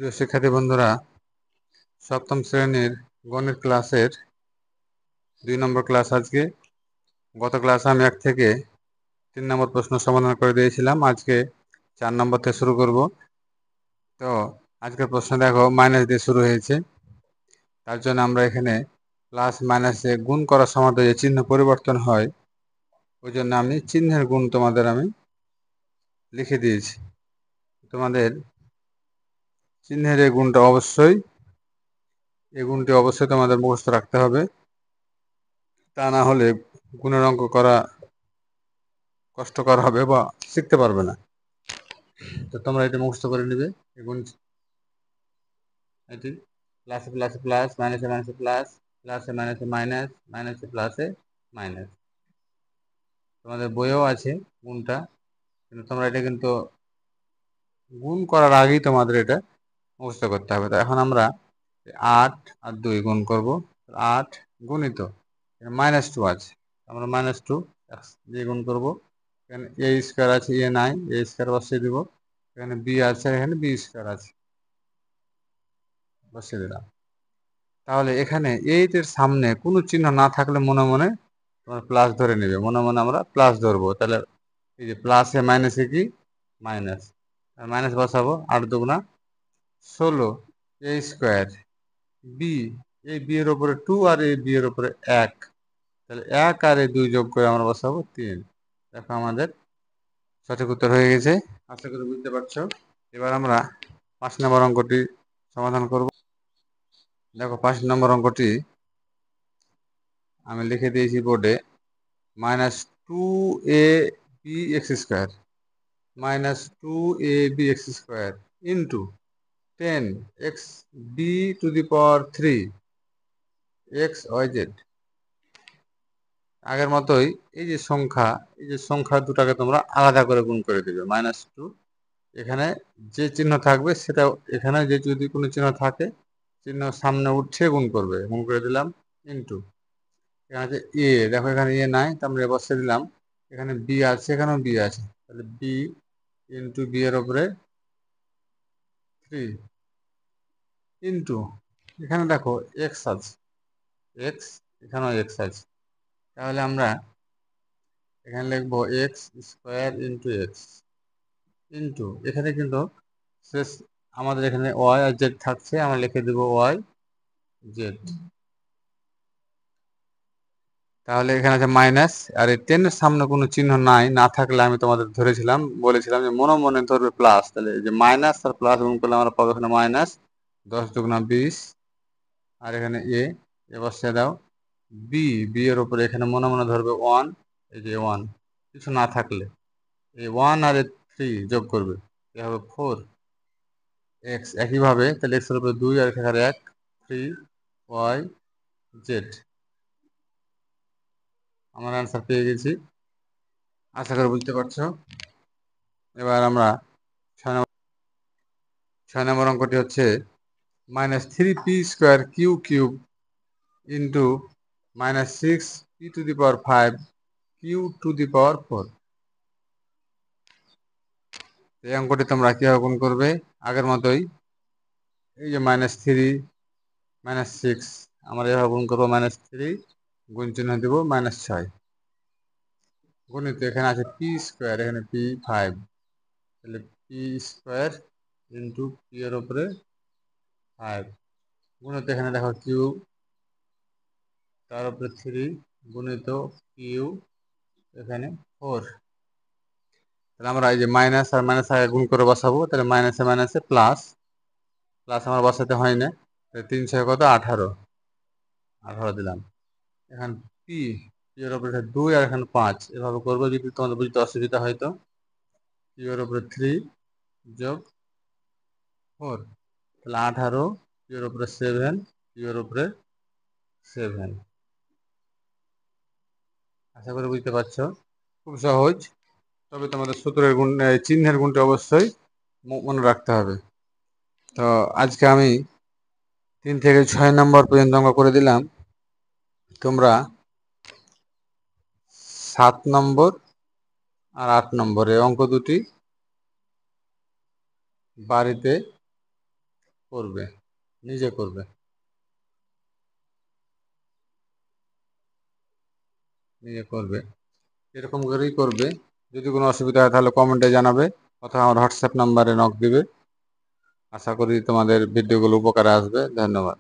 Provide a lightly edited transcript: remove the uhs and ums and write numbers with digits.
প্রিয় শিক্ষার্থী বন্ধুরা, সপ্তম শ্রেণীর গণিত ক্লাসের 2 নম্বর ক্লাস আজকে। গত ক্লাসে আমি 1 থেকে 3 নম্বর প্রশ্ন সমাধান করে দিয়েছিলাম। আজকে 4 নম্বর থেকে শুরু করব। তো আজকের প্রশ্ন দেখো, মাইনাস দিয়ে শুরু হয়েছে। তার জন্য আমরা এখানে প্লাস মাইনাসে গুণ করার সময় যে চিহ্ন পরিবর্তন হয়, ওই জন্য আমি চিহ্নের গুণ তোমাদের আমি লিখে দিয়েছি। তোমাদের চিহ্নের এই গুণটি অবশ্যই তোমাদের মুখস্থ রাখতে হবে, তা না হলে গুণের অঙ্ক করা কষ্টকর হবে বা শিখতে পারবে না। তো তোমরা এটা মুখস্থ করে নিবে। এখন এটি প্লাসে প্লাসে প্লাস, মাইনাসে মাইনাসে প্লাস, প্লাসে মাইনাসে মাইনাস, মাইনাসে প্লাসে মাইনাস। তোমাদের বইয়েও আছে গুণটা, কিন্তু তোমরা এটা কিন্তু গুণ করার আগেই তোমাদের এটা মুখস্থ করতে হবে। তো এখন আমরা 8 আর 2 গুণ করব। 8 গুণিত -2 আছে, আমরা -2 দিয়ে গুণ করব। এখানে a স্কয়ার আছে, a নাই, a স্কয়ার বসিয়ে দিব। এখানে b আছে, এখানে b স্কয়ার আছে, বসিয়ে দিলাম। তাহলে এখানে 8 এর সামনে কোনো চিহ্ন না থাকলে মনে মনে তোমরা প্লাস ধরে নেবে, মনে মনে আমরা প্লাস ধরবো। তাহলে এই যে প্লাসে মাইনাসে কি মাইনাস, মাইনাস বসাবো। 8 দুগুণা 16, a স্কয়ার, b, এই b এর উপরে 2 আর এই b এর উপরে 1, তাহলে 1 আর 2 যোগ করে আমরা বসাবো 3। দেখো আমাদের সঠিক উত্তর হয়ে গেছে, আশা করি বুঝতে পারছো। এবার আমরা 5 নম্বর অঙ্কটি সমাধান করব। দেখো 5 নম্বর অঙ্কটি আমি লিখে দিয়েছি বোর্ডে। -2ab x² -2ab x² into 10xb⁴ xyz। আগের মতোই এই যে সংখ্যা দুটাকে তোমরা আলাদা করে গুণ করে দিবে। -2 এখানে যে চিহ্ন থাকবে সেটা, এখানে যে যদি কোনো চিহ্ন থাকে, চিহ্ন সামনে উঠছে গুণ করবে। গুণ করে দিলাম ইন্টু, এখানে আছে এ, দেখো এখানে এ নাই, তো আমরা বসিয়ে দিলাম। এখানে বি আছে, এখানেও বি আছে, তাহলে বি ইন্টু বি এর উপরে 3 ইন্টু, এখানে দেখো এক্স আছে, এক্স, এখানেও এক্স আছে, তাহলে আমরা এখানে লিখবো x² ইন্টু এক্স ইন্টু, এখানে কিন্তু শেষ আমাদের এখানে ওয়াই আর জেড থাকছে, আমরা লিখে দেবো ওয়াই জেড। তাহলে এখানে আছে মাইনাস, আর এই 10 এর সামনে কোনো চিহ্ন না থাকলে আমি তোমাদের বলেছিলাম যে মনে মনে ধরবে প্লাস। তাহলে এই যে মাইনাস আর প্লাস গুণ করলে আমরা পাবো এখানে মাইনাস 10 দুগুণা 20, আর এখানে এ বসিয়ে দাও। বি এর উপরে এখানে মনে মনে ধরবে 1, এই যে 1 কিছু না থাকলে এই 1 আর 3 যোগ করবে, এ হবে 4 x। একইভাবে তাহলে x এর উপরে 2 আর এখানে 1, 3 y z। আমার অ্যান্সার পেয়ে গেছি, আশা করি বুঝতে পারছো। এবার আমরা 6 নম্বর অঙ্কটি হচ্ছে -3p² ইন্টু -6p⁵ q⁴। এই অঙ্কটি তোমরা কিভাবে গুণ করবে? আগের মতোই এই যে -3 -6 আমরা এভাবে গুণ করবো। -3 গুণ চিহ্ন দেবো -6 গুণিত, এখানে আছে p², এখানে p5, তাহলে p² ইন্টু p এর উপরে 5 গুণিত, এখানে দেখো কিউ, তার উপরে 3 গুণিত কিউ, এখানে 4। তাহলে আমরা এই যে মাইনাস আর মাইনাস আগে গুণ করে বসাবো, তাহলে মাইনাসে মাইনাসে প্লাস, প্লাস আমার বসাতে হয় না। 3 কত 18 দিলাম। এখন পি এর উপরে 2 আর এখানে 5, এভাবে করবো। যদি তোমাদের বুঝতে অসুবিধা হয় তো পি এর উপরে 3 যোগ 4, তাহলে 18, পি এর উপরে 7, পি এর উপরে 7। আশা করি বুঝতে পারছো, খুব সহজ। তবে তোমাদের সূত্রের গুণ, চিহ্নের গুণটা অবশ্যই মনে রাখতে হবে। তো আজকে আমি 3 থেকে 6 নম্বর পর্যন্ত অঙ্ক করে দিলাম। তোমরা 7 নম্বর আর 8 নম্বরে অঙ্ক দুটি বাড়িতে করবে, নিজে করবে, নিজে করবে। এরকম করেই করবে। যদি কোনো অসুবিধা হয় তাহলে কমেন্টে জানাবে অথবা আমার হোয়াটসঅ্যাপ নাম্বারে নক দিবে। আশা করি তোমাদের ভিডিওগুলো উপকারে আসবে। ধন্যবাদ।